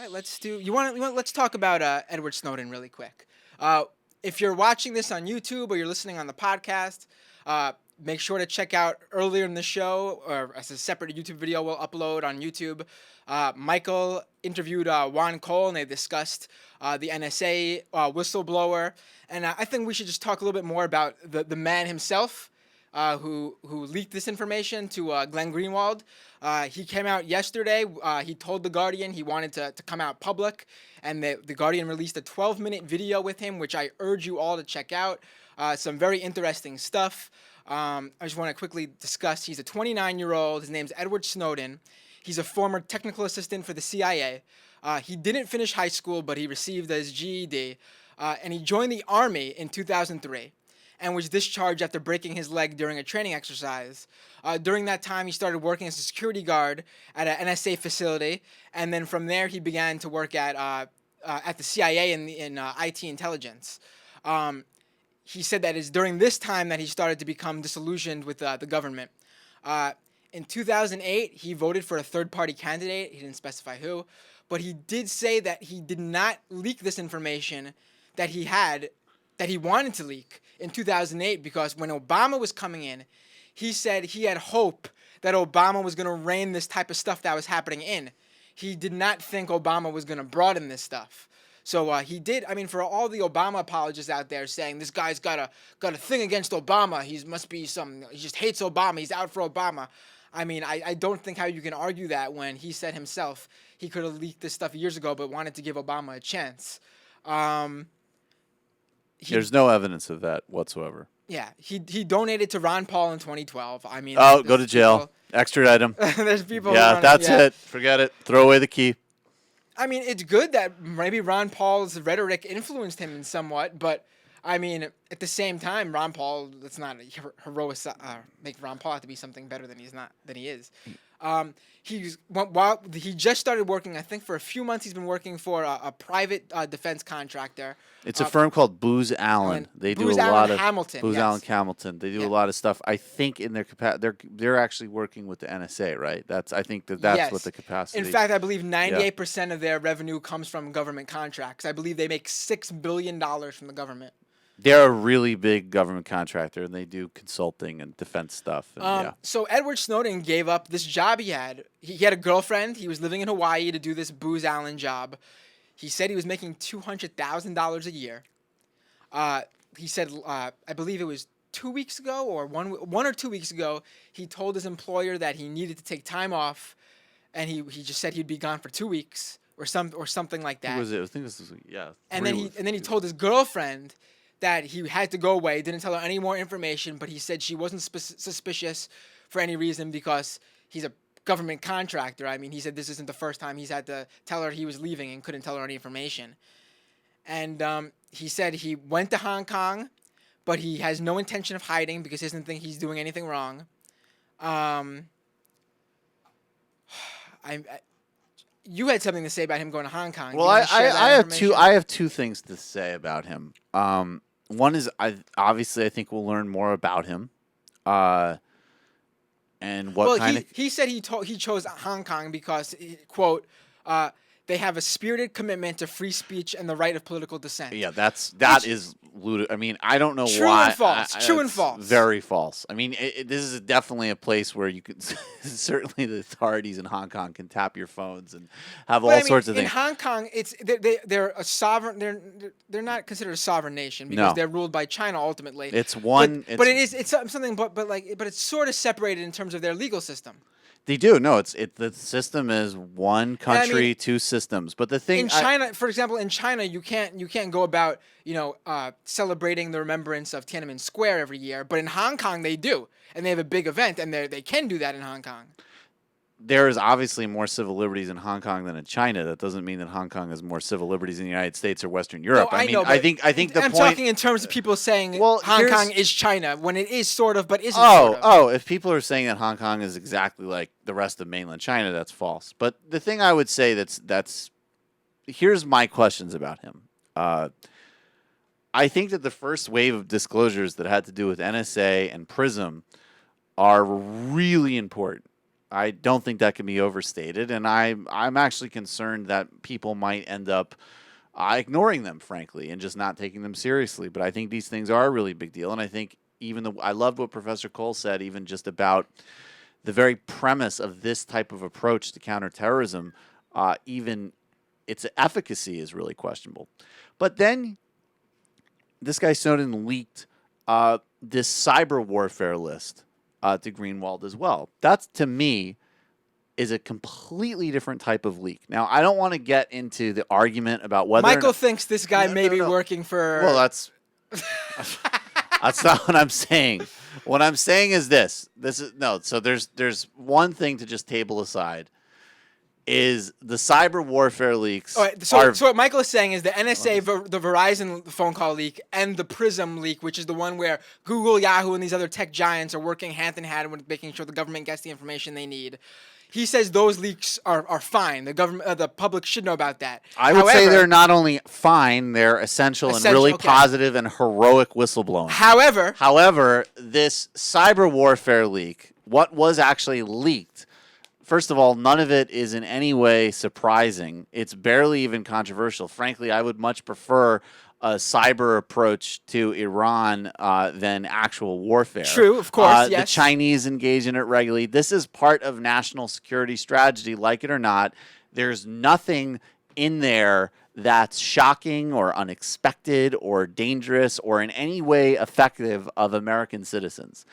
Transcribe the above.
right, let's do. Let's talk about Edward Snowden really quick. Uh, if you're watching this on YouTube or you're listening on the podcast, make sure to check out earlier in the show, or as a separate YouTube video we'll upload on YouTube. Michael interviewed Juan Cole, and they discussed the NSA whistleblower, and I think we should just talk a little bit more about the man himself. Who leaked this information to Glenn Greenwald. He came out yesterday. He told The Guardian he wanted to come out public, and the Guardian released a 12-minute video with him, which I urge you all to check out. Some very interesting stuff. I just want to quickly discuss. He's a 29-year-old. His name's Edward Snowden. He's a former technical assistant for the CIA. He didn't finish high school, but he received his GED, and he joined the Army in 2003. And was discharged after breaking his leg during a training exercise. During that time, he started working as a security guard at an NSA facility, and then from there, he began to work at the CIA in IT intelligence. He said that it's during this time that he started to become disillusioned with the government. In 2008, he voted for a third-party candidate. He didn't specify who, but he did say that he did not leak this information that he wanted to leak in 2008, because when Obama was coming in, he said he had hope that Obama was going to rein this type of stuff that was happening in. He did not think Obama was going to broaden this stuff. So he did. I mean, for all the Obama apologists out there saying this guy's got a thing against Obama, he just hates Obama, he's out for Obama. I mean, I don't think how you can argue that when he said himself he could have leaked this stuff years ago, but wanted to give Obama a chance. There's no evidence of that whatsoever. Yeah, he donated to Ron Paul in 2012. I mean, go to jail. Extradite him. There's people. Yeah, that's it. Forget it. Throw away the key. I mean, it's good that maybe Ron Paul's rhetoric influenced him in somewhat, but I mean, at the same time, Ron Paul. Let's not heroic make Ron Paul have to be something better than he is. While he just started working, I think for a few months he's been working for a private defense contractor. It's a firm called Booz Allen. They do a lot of Hamilton. Booz Allen Hamilton. They do a lot of stuff. I think in their they're actually working with the NSA, right? I think that's what the capacity. In fact, I believe 98% of their revenue comes from government contracts. I believe they make $6 billion from the government. They're a really big government contractor, and they do consulting and defense stuff. And, So Edward Snowden gave up this job he had. He had a girlfriend. He was living in Hawaii to do this Booz Allen job. He said he was making $200,000 a year. He said, I believe it was 2 weeks ago or one or 2 weeks ago, he told his employer that he needed to take time off, and he just said he'd be gone for 2 weeks or something like that. Who was it? I think this was And then he told his girlfriend that he had to go away, didn't tell her any more information, but he said she wasn't suspicious for any reason because he's a government contractor. I mean, he said this isn't the first time he's had to tell her he was leaving and couldn't tell her any information. And he said he went to Hong Kong, but he has no intention of hiding because he doesn't think he's doing anything wrong. You had something to say about him going to Hong Kong. Well, I have two things to say about him. One is I think we'll learn more about him, and what kind of. He said he chose Hong Kong because, quote, they have a spirited commitment to free speech and the right of political dissent. Yeah, that is ludicrous. I mean, I don't know true why. And false. True and false. Very false. I mean, this is definitely a place where you could certainly the authorities in Hong Kong can tap your phones and have sorts of things. In Hong Kong, they're a sovereign. They're not considered a sovereign nation because they're ruled by China ultimately. It's one. But it's something. But it's sort of separated in terms of their legal system. They do. No, the system is one country, two systems. But the thing in China, for example, in China, you can't go about celebrating the remembrance of Tiananmen Square every year. But in Hong Kong, they do, and they have a big event, and they can do that in Hong Kong. There is obviously more civil liberties in Hong Kong than in China. That doesn't mean that Hong Kong has more civil liberties in the United States or Western Europe. No, I know, I think the I'm point. I'm talking in terms of people saying Hong Kong is China when it is sort of, but isn't. Oh, sort of. If people are saying that Hong Kong is exactly like the rest of mainland China, that's false. But the thing I would say that's here's my questions about him. I think that the first wave of disclosures that had to do with NSA and PRISM are really important. I don't think that can be overstated, and I'm actually concerned that people might end up ignoring them, frankly, and just not taking them seriously. But I think these things are a really big deal, and I think I loved what Professor Cole said, even just about the very premise of this type of approach to counterterrorism. Even its efficacy is really questionable. But then this guy Snowden leaked this cyber warfare list to Greenwald as well. That's, to me, is a completely different type of leak. Now, I don't want to get into the argument about whether Michael thinks this guy may be working for... Well, that's not what I'm saying. What I'm saying is this. So there's one thing to just table aside. Is the cyber warfare leaks? All right, so what Michael is saying is the NSA, the Verizon phone call leak, and the Prism leak, which is the one where Google, Yahoo, and these other tech giants are working hand in hand with making sure the government gets the information they need. He says those leaks are fine. The government, the public should know about that. I would say they're not only fine; they're essential and really positive and heroic whistleblowing. However, this cyber warfare leak, what was actually leaked? First of all, none of it is in any way surprising. It's barely even controversial. Frankly, I would much prefer a cyber approach to Iran than actual warfare. True, of course, yes. The Chinese engage in it regularly. This is part of national security strategy, like it or not. There's nothing in there that's shocking or unexpected or dangerous or in any way effective of American citizens.